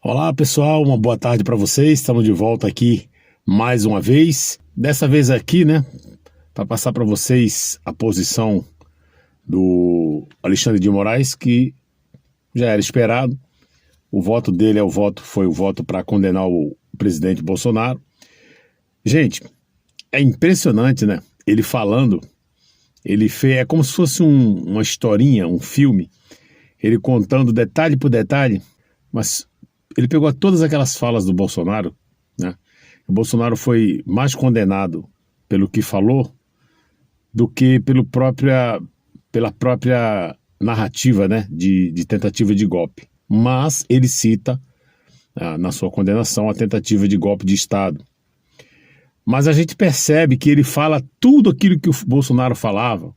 Olá pessoal, uma boa tarde para vocês. Estamos de volta aqui mais uma vez. Dessa vez aqui, né, para passar para vocês a posição do Alexandre de Moraes, que já era esperado. O voto dele foi o voto para condenar o presidente Bolsonaro. Gente, é impressionante, né? Ele falando, é como se fosse uma historinha, um filme, ele contando detalhe por detalhe, mas ele pegou todas aquelas falas do Bolsonaro, né? O Bolsonaro foi mais condenado pelo que falou do que pela própria narrativa, né, de tentativa de golpe. Mas ele cita, na sua condenação, a tentativa de golpe de Estado. Mas a gente percebe que ele fala tudo aquilo que o Bolsonaro falava,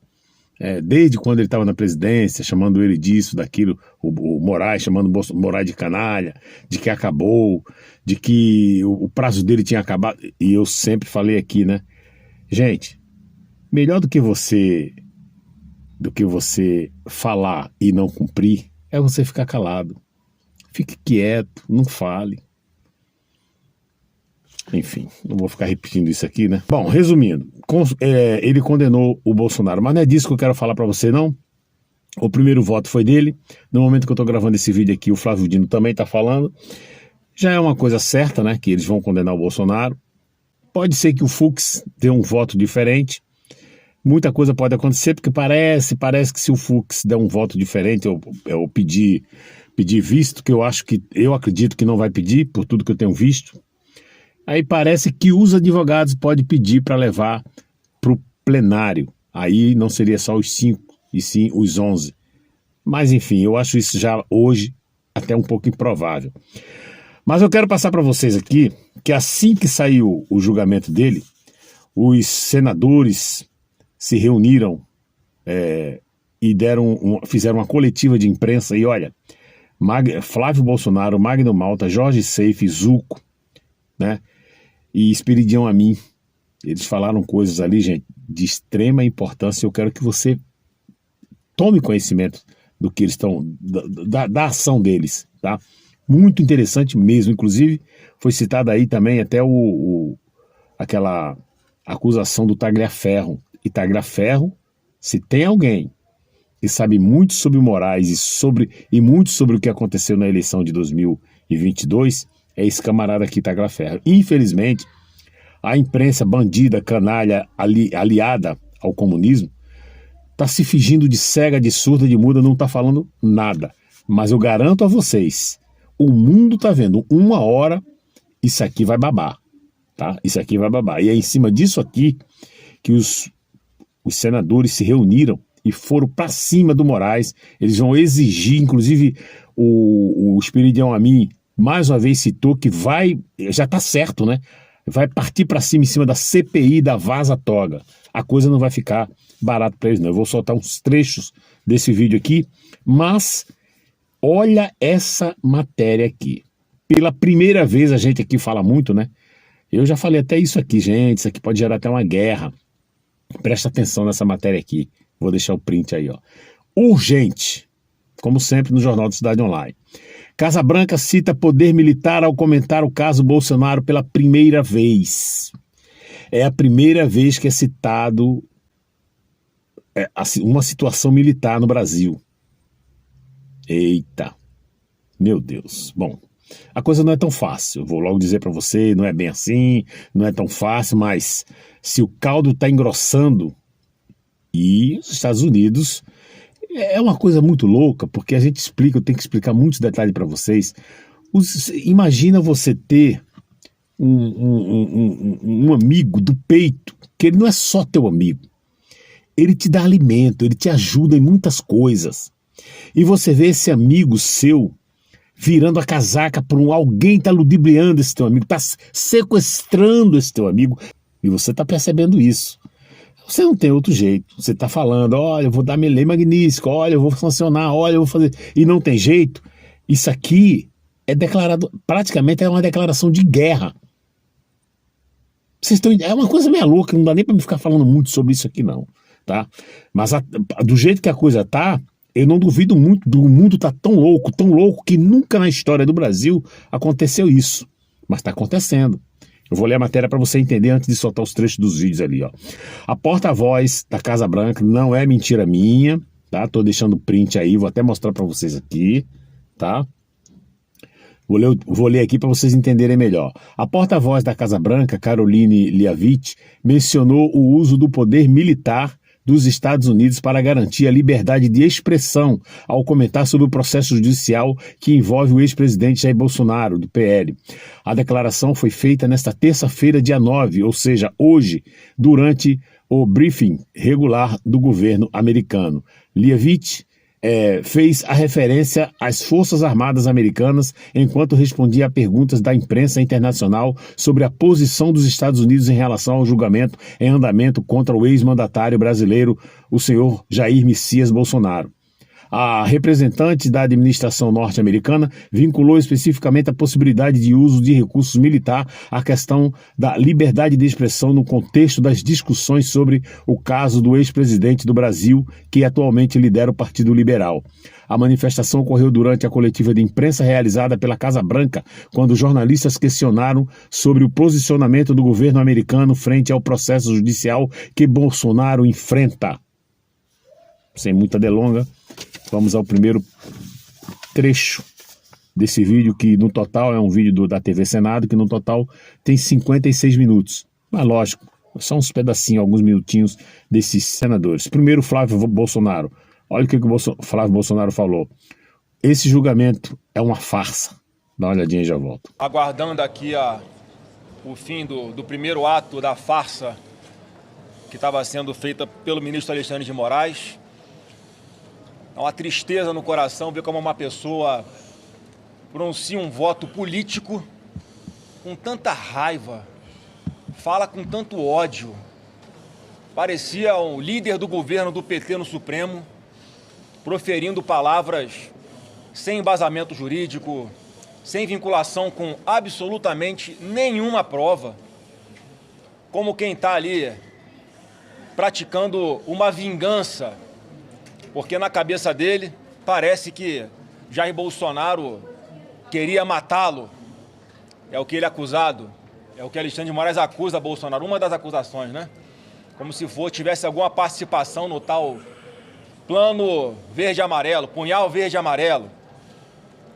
desde quando ele estava na presidência, chamando ele disso, daquilo, o Moraes chamando o Moraes de canalha, de que acabou, de que o prazo dele tinha acabado. E eu sempre falei aqui, né? Gente, melhor do que você falar e não cumprir, é você ficar calado. Fique quieto, não fale. Enfim, não vou ficar repetindo isso aqui, né? Bom, resumindo, ele condenou o Bolsonaro, mas não é disso que eu quero falar para você, não. O primeiro voto foi dele. No momento que eu tô gravando esse vídeo aqui, o Flávio Dino também tá falando. Já é uma coisa certa, né, que eles vão condenar o Bolsonaro. Pode ser que o Fux dê um voto diferente. Muita coisa pode acontecer, porque parece que se o Fux der um voto diferente, eu pedir visto, que eu acredito que não vai pedir, por tudo que eu tenho visto. Aí parece que os advogados podem pedir para levar para o plenário. Aí não seria só os 5, e sim os 11. Mas enfim, eu acho isso já hoje até um pouco improvável. Mas eu quero passar para vocês aqui que assim que saiu o julgamento dele, os senadores se reuniram e fizeram uma coletiva de imprensa e olha, Flávio Bolsonaro, Magno Malta, Jorge Seife, Zucco, né? E Esperidião Amin, eles falaram coisas ali, gente, de extrema importância. Eu quero que você tome conhecimento do que eles estão, da ação deles, tá? Muito interessante mesmo, inclusive foi citada aí também até aquela acusação do Tagliaferro. E Tagliaferro, se tem alguém que sabe muito sobre Moraes e muito sobre o que aconteceu na eleição de 2022, é esse camarada aqui, Tagliaferro. Infelizmente, a imprensa bandida, canalha, aliada ao comunismo, está se fingindo de cega, de surda, de muda, não está falando nada. Mas eu garanto a vocês, o mundo está vendo, uma hora, isso aqui vai babar, tá? Isso aqui vai babar. E é em cima disso aqui que os senadores se reuniram e foram para cima do Moraes. Eles vão exigir, inclusive o Esperidião Amin mais uma vez citou que já está certo, né? Vai partir para cima em cima da CPI da Vaza Toga. A coisa não vai ficar barata para eles, não. Eu vou soltar uns trechos desse vídeo aqui, mas olha essa matéria aqui. Pela primeira vez a gente aqui fala muito, né? Eu já falei até isso aqui, gente. Isso aqui pode gerar até uma guerra. Presta atenção nessa matéria aqui. Vou deixar o print aí, ó. Urgente, como sempre no Jornal da Cidade Online. Casa Branca cita poder militar ao comentar o caso Bolsonaro pela primeira vez. É a primeira vez que é citado uma situação militar no Brasil. Eita, meu Deus. Bom, a coisa não é tão fácil. Eu vou logo dizer para você, não é bem assim, não é tão fácil, mas se o caldo está engrossando e os Estados Unidos... É uma coisa muito louca, porque eu tenho que explicar muitos detalhes para vocês. Imagina você ter um amigo do peito, que ele não é só teu amigo. Ele te dá alimento, ele te ajuda em muitas coisas. E você vê esse amigo seu virando a casaca por alguém está ludibriando esse teu amigo, está sequestrando esse teu amigo, e você está percebendo isso. Você não tem outro jeito, você está falando, olha, eu vou dar lei magnífica, olha, eu vou sancionar, olha, eu vou fazer, e não tem jeito. Isso aqui é declarado, praticamente é uma declaração de guerra. É uma coisa meio louca, não dá nem para me ficar falando muito sobre isso aqui não, tá? Mas do jeito que a coisa tá, Eu não duvido muito do mundo estar tão louco, que nunca na história do Brasil aconteceu isso. Mas está acontecendo. Eu vou ler a matéria para você entender antes de soltar os trechos dos vídeos ali, ó. A porta-voz da Casa Branca, não é mentira minha, tá? Tô deixando o print aí, vou até mostrar para vocês aqui, tá? Vou ler aqui para vocês entenderem melhor. A porta-voz da Casa Branca, Caroline Leavitt, mencionou o uso do poder militar dos Estados Unidos para garantir a liberdade de expressão ao comentar sobre o processo judicial que envolve o ex-presidente Jair Bolsonaro, do PL. A declaração foi feita nesta terça-feira, dia 9, ou seja, hoje, durante o briefing regular do governo americano. Leavitt fez a referência às Forças Armadas Americanas enquanto respondia a perguntas da imprensa internacional sobre a posição dos Estados Unidos em relação ao julgamento em andamento contra o ex-mandatário brasileiro, o senhor Jair Messias Bolsonaro. A representante da administração norte-americana vinculou especificamente a possibilidade de uso de recursos militares à questão da liberdade de expressão no contexto das discussões sobre o caso do ex-presidente do Brasil, que atualmente lidera o Partido Liberal. A manifestação ocorreu durante a coletiva de imprensa realizada pela Casa Branca, quando jornalistas questionaram sobre o posicionamento do governo americano frente ao processo judicial que Bolsonaro enfrenta. Sem muita delonga, vamos ao primeiro trecho desse vídeo, que no total é um vídeo da TV Senado, que no total tem 56 minutos. Mas lógico, só uns pedacinhos, alguns minutinhos desses senadores. Primeiro, Flávio Bolsonaro. Olha o que o Flávio Bolsonaro falou. Esse julgamento é uma farsa. Dá uma olhadinha e já volto. Aguardando aqui o fim do primeiro ato da farsa que estava sendo feita pelo ministro Alexandre de Moraes. É uma tristeza no coração ver como uma pessoa pronuncia um voto político com tanta raiva, fala com tanto ódio. Parecia um líder do governo do PT no Supremo, proferindo palavras sem embasamento jurídico, sem vinculação com absolutamente nenhuma prova, como quem está ali praticando uma vingança, porque na cabeça dele parece que Jair Bolsonaro queria matá-lo. É o que ele é acusado, é o que Alexandre de Moraes acusa Bolsonaro, uma das acusações, né? Como se tivesse alguma participação no tal plano verde-amarelo, punhal verde-amarelo.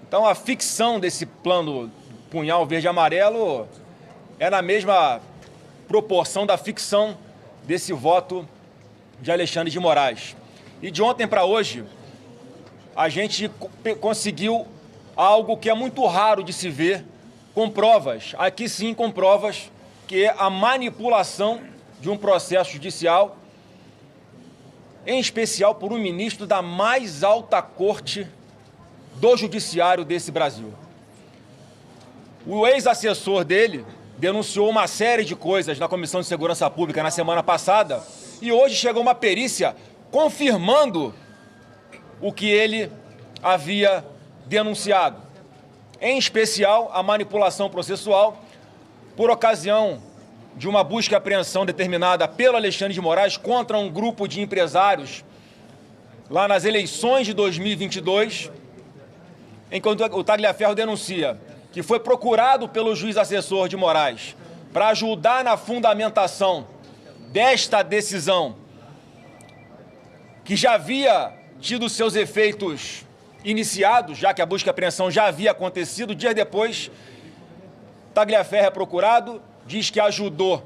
Então a ficção desse plano punhal verde-amarelo é na mesma proporção da ficção desse voto de Alexandre de Moraes. E de ontem para hoje, a gente conseguiu algo que é muito raro de se ver, com provas, aqui sim com provas, que é a manipulação de um processo judicial, em especial por um ministro da mais alta corte do judiciário desse Brasil. O ex-assessor dele denunciou uma série de coisas na Comissão de Segurança Pública na semana passada e hoje chegou uma perícia confirmando o que ele havia denunciado, em especial a manipulação processual por ocasião de uma busca e apreensão determinada pelo Alexandre de Moraes contra um grupo de empresários lá nas eleições de 2022, enquanto o Tagliaferro denuncia que foi procurado pelo juiz assessor de Moraes para ajudar na fundamentação desta decisão, que já havia tido seus efeitos iniciados, já que a busca e apreensão já havia acontecido. Dias depois, Tagliaferro é procurado, diz que ajudou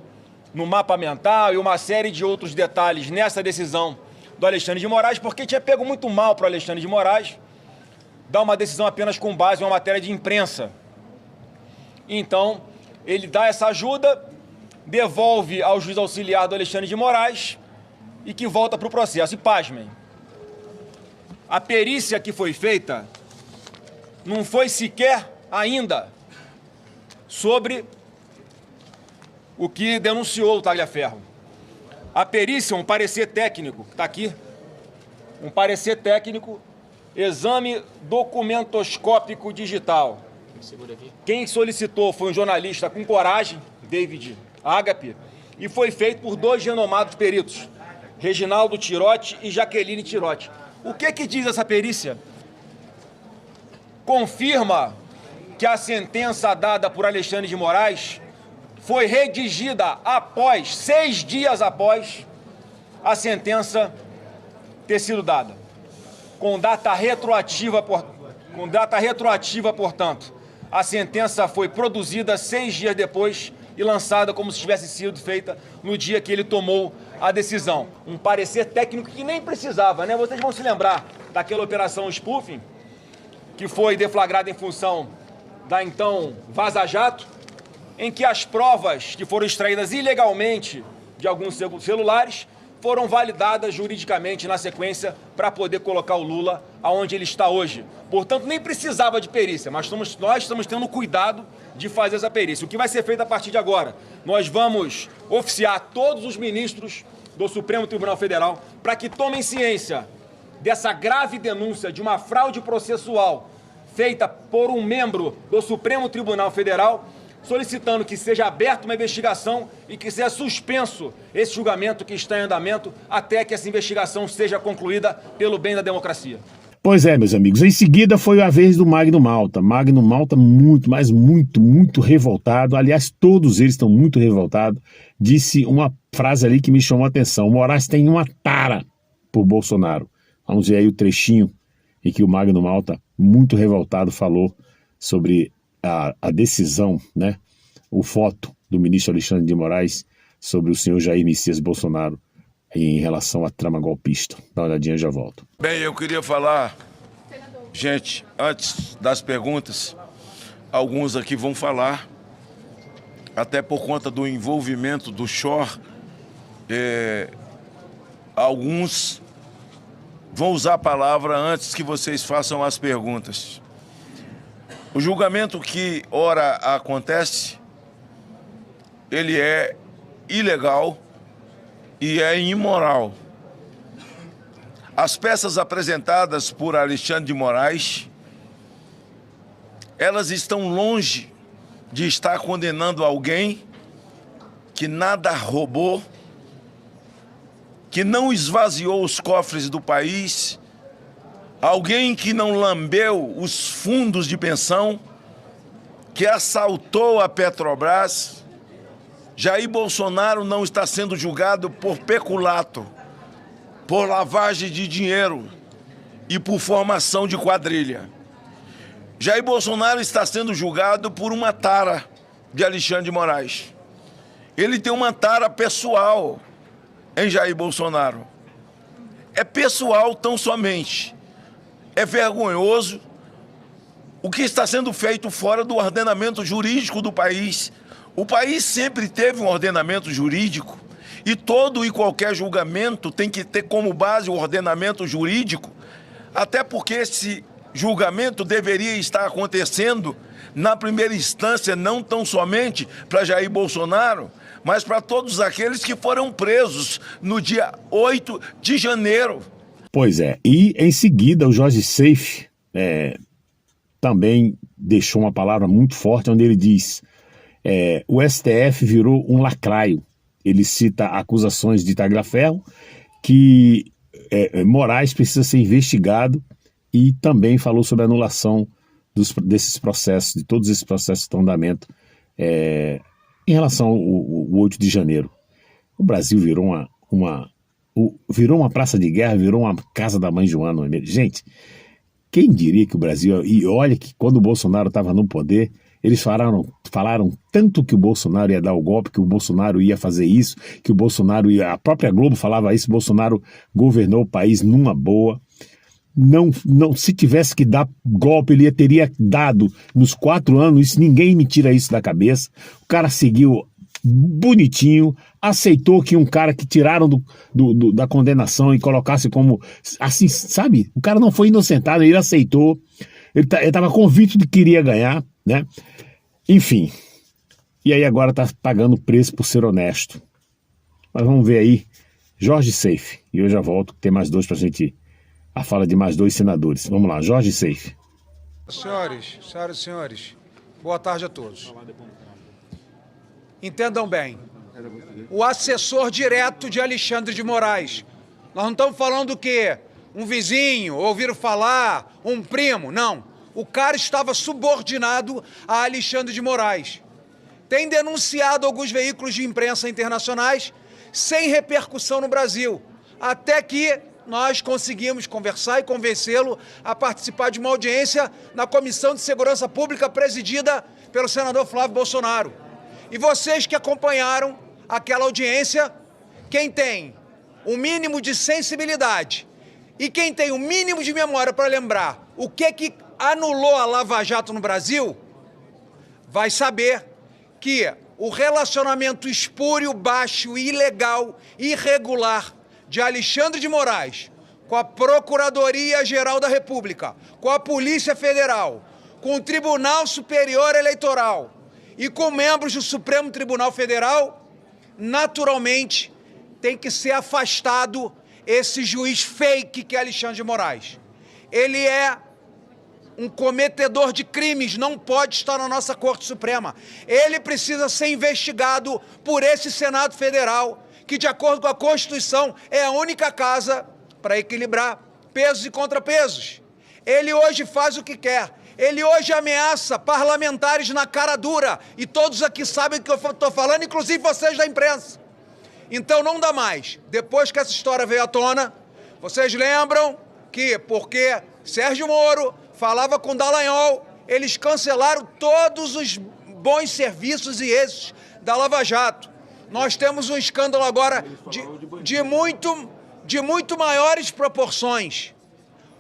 no mapa mental e uma série de outros detalhes nessa decisão do Alexandre de Moraes, porque tinha pego muito mal para o Alexandre de Moraes dar uma decisão apenas com base em uma matéria de imprensa. Então, ele dá essa ajuda, devolve ao juiz auxiliar do Alexandre de Moraes e que volta para o processo. E pasmem, a perícia que foi feita não foi sequer ainda sobre o que denunciou o Tagliaferro. A perícia, um parecer técnico, está aqui, um parecer técnico, exame documentoscópico digital. Quem solicitou foi um jornalista com coragem, David Agape, e foi feito por dois renomados peritos, Reginaldo Tirotti e Jaqueline Tirotti. O que diz essa perícia? Confirma que a sentença dada por Alexandre de Moraes foi redigida 6 dias após a sentença ter sido dada, com data retroativa, portanto. A sentença foi produzida 6 dias depois e lançada como se tivesse sido feita no dia que ele tomou a decisão. Um parecer técnico que nem precisava, né? Vocês vão se lembrar daquela operação spoofing, que foi deflagrada em função da então Vaza Jato, em que as provas que foram extraídas ilegalmente de alguns celulares foram validadas juridicamente na sequência para poder colocar o Lula aonde ele está hoje. Portanto, nem precisava de perícia, mas nós estamos tendo cuidado de fazer essa perícia. O que vai ser feito a partir de agora? Nós vamos oficiar todos os ministros do Supremo Tribunal Federal para que tomem ciência dessa grave denúncia de uma fraude processual feita por um membro do Supremo Tribunal Federal, solicitando que seja aberta uma investigação e que seja suspenso esse julgamento que está em andamento até que essa investigação seja concluída pelo bem da democracia. Pois é, meus amigos. Em seguida foi a vez do Magno Malta. Magno Malta muito, mas muito revoltado. Aliás, todos eles estão muito revoltados. Disse uma frase ali que me chamou a atenção. O Moraes tem uma tara por Bolsonaro. Vamos ver aí o trechinho em que o Magno Malta, muito revoltado, falou sobre a decisão, né, o voto do ministro Alexandre de Moraes sobre o senhor Jair Messias Bolsonaro em relação à trama golpista. Dá uma olhadinha e já volto. Bem, eu queria falar, gente, antes das perguntas, alguns aqui vão falar, até por conta do envolvimento do Shor, alguns vão usar a palavra antes que vocês façam as perguntas. O julgamento que ora acontece, ele é ilegal e é imoral. As peças apresentadas por Alexandre de Moraes, elas estão longe de estar condenando alguém que nada roubou, que não esvaziou os cofres do país, alguém que não lambeu os fundos de pensão, que assaltou a Petrobras. Jair Bolsonaro não está sendo julgado por peculato, por lavagem de dinheiro e por formação de quadrilha. Jair Bolsonaro está sendo julgado por uma tara de Alexandre de Moraes. Ele tem uma tara pessoal em Jair Bolsonaro. É pessoal tão somente. É vergonhoso o que está sendo feito fora do ordenamento jurídico do país. O país sempre teve um ordenamento jurídico e todo e qualquer julgamento tem que ter como base o ordenamento jurídico, até porque esse julgamento deveria estar acontecendo na primeira instância, não tão somente para Jair Bolsonaro, mas para todos aqueles que foram presos no dia 8 de janeiro. Pois é, e em seguida o Jorge Seife também deixou uma palavra muito forte, onde ele diz: o STF virou um lacraio. Ele cita acusações de Tagliaferro, que Moraes precisa ser investigado, e também falou sobre a anulação desses processos, de todos esses processos que estão em andamento em relação ao 8 de janeiro. O Brasil virou uma praça de guerra, virou uma casa da mãe Joana. Gente, quem diria que o Brasil... E olha que quando o Bolsonaro estava no poder, eles falaram tanto que o Bolsonaro ia dar o golpe, que o Bolsonaro ia fazer isso, que o Bolsonaro ia... A própria Globo falava isso, o Bolsonaro governou o país numa boa. Não, se tivesse que dar golpe, ele teria dado nos 4 anos, isso, ninguém me tira isso da cabeça. O cara seguiu bonitinho, aceitou que um cara que tiraram da condenação e colocasse como, assim, sabe? O cara não foi inocentado, ele aceitou, ele estava convicto de que iria ganhar, né? Enfim, e aí agora está pagando o preço por ser honesto. Mas vamos ver aí, Jorge Seife, e eu já volto, tem mais 2 para a gente ir. A fala de mais 2 senadores. Vamos lá, Jorge Seife. Senhoras e senhores, boa tarde a todos. Entendam bem, o assessor direto de Alexandre de Moraes. Nós não estamos falando que um vizinho, ouviram falar, um primo. Não, o cara estava subordinado a Alexandre de Moraes. Tem denunciado alguns veículos de imprensa internacionais sem repercussão no Brasil, até que nós conseguimos conversar e convencê-lo a participar de uma audiência na Comissão de Segurança Pública presidida pelo senador Flávio Bolsonaro. E vocês que acompanharam aquela audiência, quem tem o mínimo de sensibilidade e quem tem o mínimo de memória para lembrar o que anulou a Lava Jato no Brasil, vai saber que o relacionamento espúrio, baixo, ilegal, irregular de Alexandre de Moraes com a Procuradoria-Geral da República, com a Polícia Federal, com o Tribunal Superior Eleitoral e com membros do Supremo Tribunal Federal, naturalmente tem que ser afastado esse juiz fake que é Alexandre de Moraes. Ele é um cometedor de crimes, não pode estar na nossa Corte Suprema. Ele precisa ser investigado por esse Senado Federal, que, de acordo com a Constituição, é a única casa para equilibrar pesos e contrapesos. Ele hoje faz o que quer. Ele hoje ameaça parlamentares na cara dura. E todos aqui sabem o que eu estou falando, inclusive vocês da imprensa. Então não dá mais. Depois que essa história veio à tona, vocês lembram que, porque Sérgio Moro falava com Dallagnol, eles cancelaram todos os bons serviços e êxitos da Lava Jato. Nós temos um escândalo agora de muito maiores proporções.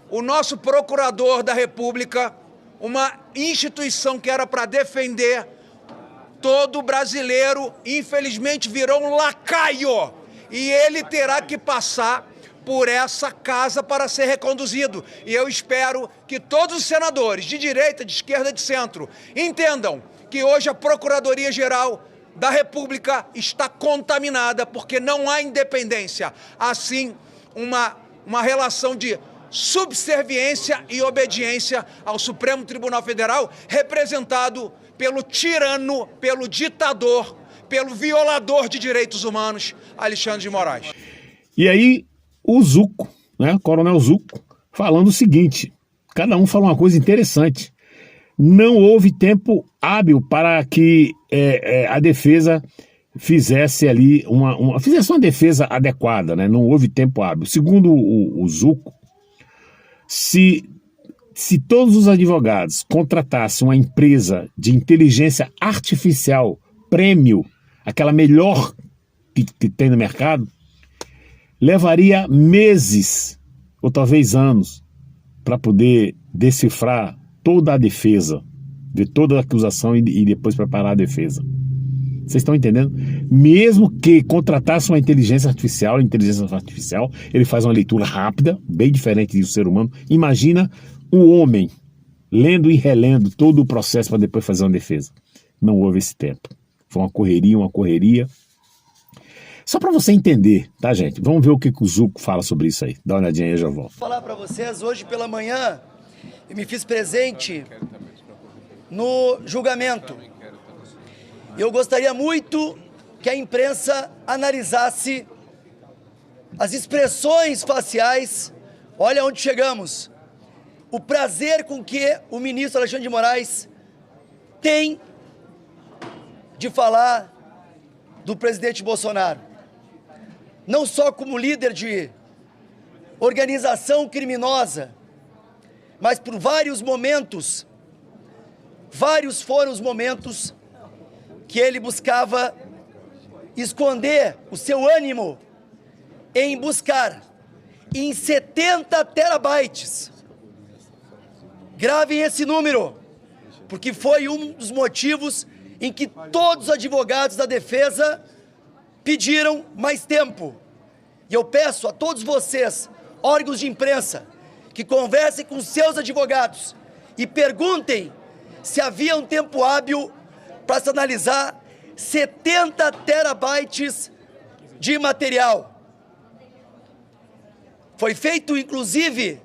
O nosso procurador da República, uma instituição que era para defender todo brasileiro, infelizmente virou um lacaio. E ele terá que passar por essa casa para ser reconduzido. E eu espero que todos os senadores, de direita, de esquerda, de centro, entendam que hoje a Procuradoria-Geral da República está contaminada, porque não há independência. Assim, uma relação de subserviência e obediência ao Supremo Tribunal Federal, representado pelo tirano, pelo ditador, pelo violador de direitos humanos, Alexandre de Moraes. E aí, o Zucco, né, Coronel Zucco, falando o seguinte, cada um fala uma coisa interessante. Não houve tempo hábil para que a defesa fizesse ali fizesse uma defesa adequada, né? Não houve tempo hábil. Segundo o Zucco, se todos os advogados contratassem uma empresa de inteligência artificial premium, aquela melhor que tem no mercado, levaria meses ou talvez anos para poder decifrar toda a defesa, ver toda a acusação e depois preparar a defesa. Vocês estão entendendo? Mesmo que contratasse uma inteligência artificial, ele faz uma leitura rápida, bem diferente do ser humano. Imagina um homem lendo e relendo todo o processo para depois fazer uma defesa. Não houve esse tempo. Foi uma correria. Só para você entender, tá, gente? Vamos ver o que o Zucco fala sobre isso aí. Dá uma olhadinha aí, eu já volto. Vou falar para vocês, hoje pela manhã, eu me fiz presente no julgamento. Eu gostaria muito que a imprensa analisasse as expressões faciais. Olha onde chegamos. O prazer com que o ministro Alexandre de Moraes tem de falar do presidente Bolsonaro. Não só como líder de organização criminosa, mas por vários momentos, vários foram os momentos que ele buscava esconder o seu ânimo em buscar em 70 terabytes. Gravem esse número, porque foi um dos motivos em que todos os advogados da defesa pediram mais tempo. E eu peço a todos vocês, órgãos de imprensa, que conversem com seus advogados e perguntem se havia um tempo hábil para se analisar 70 terabytes de material. Foi feito, inclusive,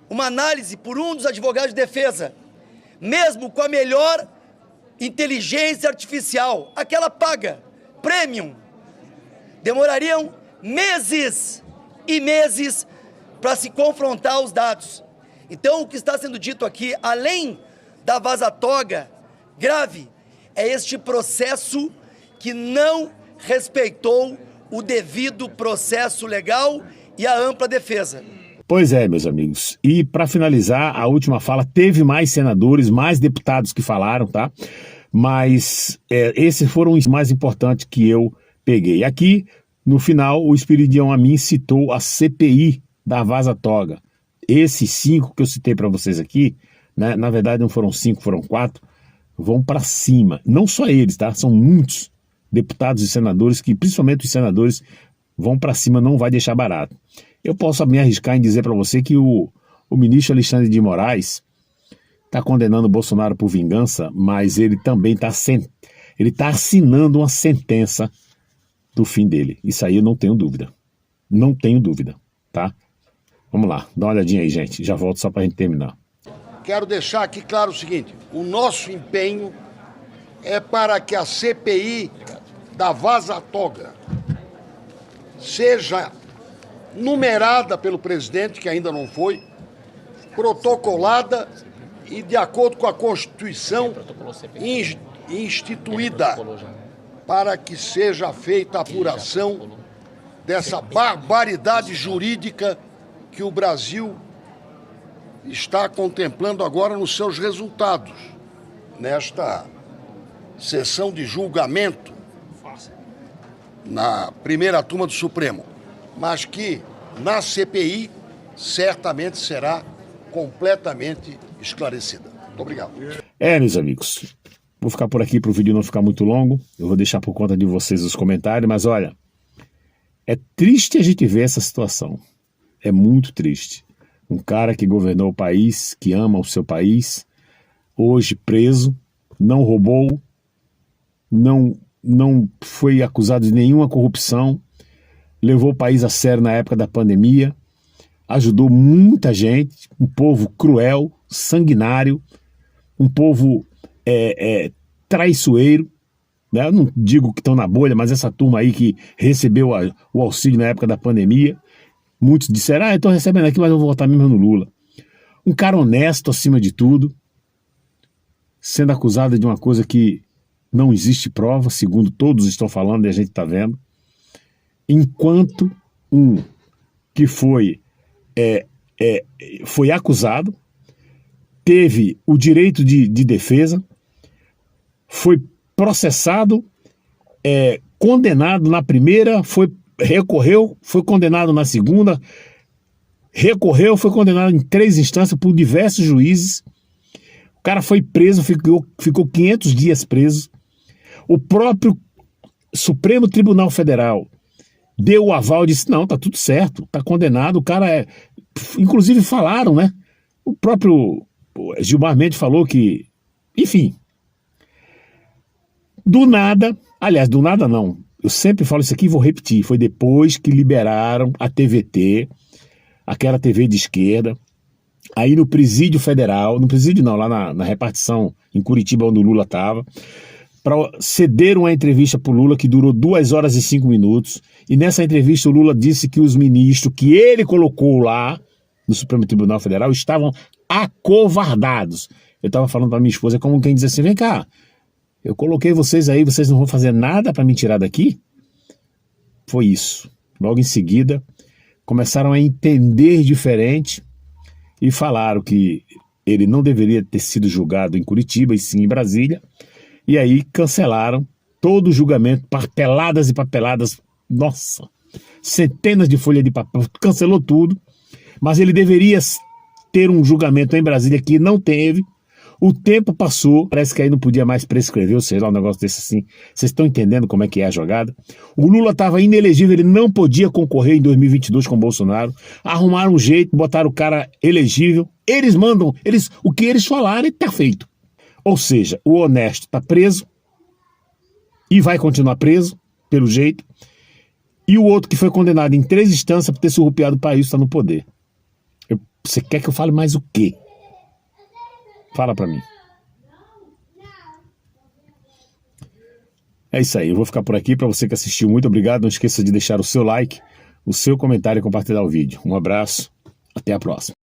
uma análise por um dos advogados de defesa, mesmo com a melhor inteligência artificial, aquela paga, premium, demorariam meses e meses para se confrontar os dados. Então, o que está sendo dito aqui, além da vaza-toga grave, é este processo que não respeitou o devido processo legal e a ampla defesa. Pois é, meus amigos. E para finalizar, a última fala, teve mais senadores, mais deputados que falaram, tá? Mas esses foram os mais importantes que eu peguei. Aqui, no final, o Espiridião Amin citou a CPI da vaza-toga. Esses 5 que eu citei para vocês aqui, né, na verdade não foram 5, foram 4, vão para cima. Não só eles, tá? São muitos deputados e senadores que, principalmente os senadores, vão para cima, não vai deixar barato. Eu posso me arriscar em dizer para você que o ministro de Moraes está condenando o Bolsonaro por vingança, mas ele também está assinando uma sentença do fim dele. Isso aí eu não tenho dúvida. Não tenho dúvida, tá? Vamos lá, dá uma olhadinha aí, gente. Já volto só para a gente terminar. Quero deixar aqui claro o seguinte: o nosso empenho é para que a CPI da vaza-toga seja numerada pelo presidente, que ainda não foi, protocolada e de acordo com a Constituição instituída, para que seja feita a apuração dessa barbaridade jurídica que o Brasil está contemplando agora nos seus resultados, nesta sessão de julgamento na primeira turma do Supremo, mas que na CPI certamente será completamente esclarecida. Muito obrigado. Meus amigos, vou ficar por aqui para o vídeo não ficar muito longo. Eu vou deixar por conta de vocês os comentários, mas olha, é triste a gente ver essa situação. É muito triste. Um cara que governou o país, que ama o seu país, hoje preso, não roubou, não foi acusado de nenhuma corrupção, levou o país a sério na época da pandemia, ajudou muita gente, um povo cruel, sanguinário, um povo traiçoeiro, né? Eu não digo que estão na bolha, mas essa turma aí que recebeu o auxílio na época da pandemia, muitos disseram, eu estou recebendo aqui, mas eu vou votar mesmo no Lula. Um cara honesto acima de tudo, sendo acusado de uma coisa que não existe prova, segundo todos estão falando e a gente está vendo, enquanto um que foi acusado, teve o direito de defesa, foi processado, condenado na primeira, recorreu, foi condenado na segunda, recorreu, foi condenado em 3 instâncias por diversos juízes. O cara foi preso, ficou 500 dias preso. O próprio Supremo Tribunal Federal deu o aval e disse, não, tá tudo certo, tá condenado, o cara inclusive falaram, né? O próprio Gilmar Mendes falou que, enfim, do nada não, eu sempre falo isso aqui e vou repetir, foi depois que liberaram a TVT, aquela TV de esquerda, aí no Presídio Federal, no presídio não, lá na repartição em Curitiba, onde o Lula estava, cederam uma entrevista para o Lula que durou 2 horas e 5 minutos, e nessa entrevista o Lula disse que os ministros que ele colocou lá no Supremo Tribunal Federal estavam acovardados. Eu estava falando para minha esposa, como quem diz assim, vem cá, eu coloquei vocês aí, vocês não vão fazer nada para me tirar daqui? Foi isso. Logo em seguida, começaram a entender diferente e falaram que ele não deveria ter sido julgado em Curitiba, e sim em Brasília, e aí cancelaram todo o julgamento, papeladas e papeladas, nossa, centenas de folhas de papel, cancelou tudo, mas ele deveria ter um julgamento em Brasília que não teve. O tempo passou, parece que aí não podia mais prescrever, ou seja, um negócio desse assim. Vocês estão entendendo como é que é a jogada? O Lula estava inelegível, ele não podia concorrer em 2022 com o Bolsonaro. Arrumaram um jeito, botaram o cara elegível. Eles mandam, o que eles falarem está feito. Ou seja, o honesto está preso e vai continuar preso, pelo jeito. E o outro que foi condenado em 3 instâncias por ter surrupiado o país está no poder. Você quer que eu fale mais o quê? Fala pra mim. É isso aí, eu vou ficar por aqui. Para você que assistiu, muito obrigado. Não esqueça de deixar o seu like, o seu comentário e compartilhar o vídeo. Um abraço Até a próxima.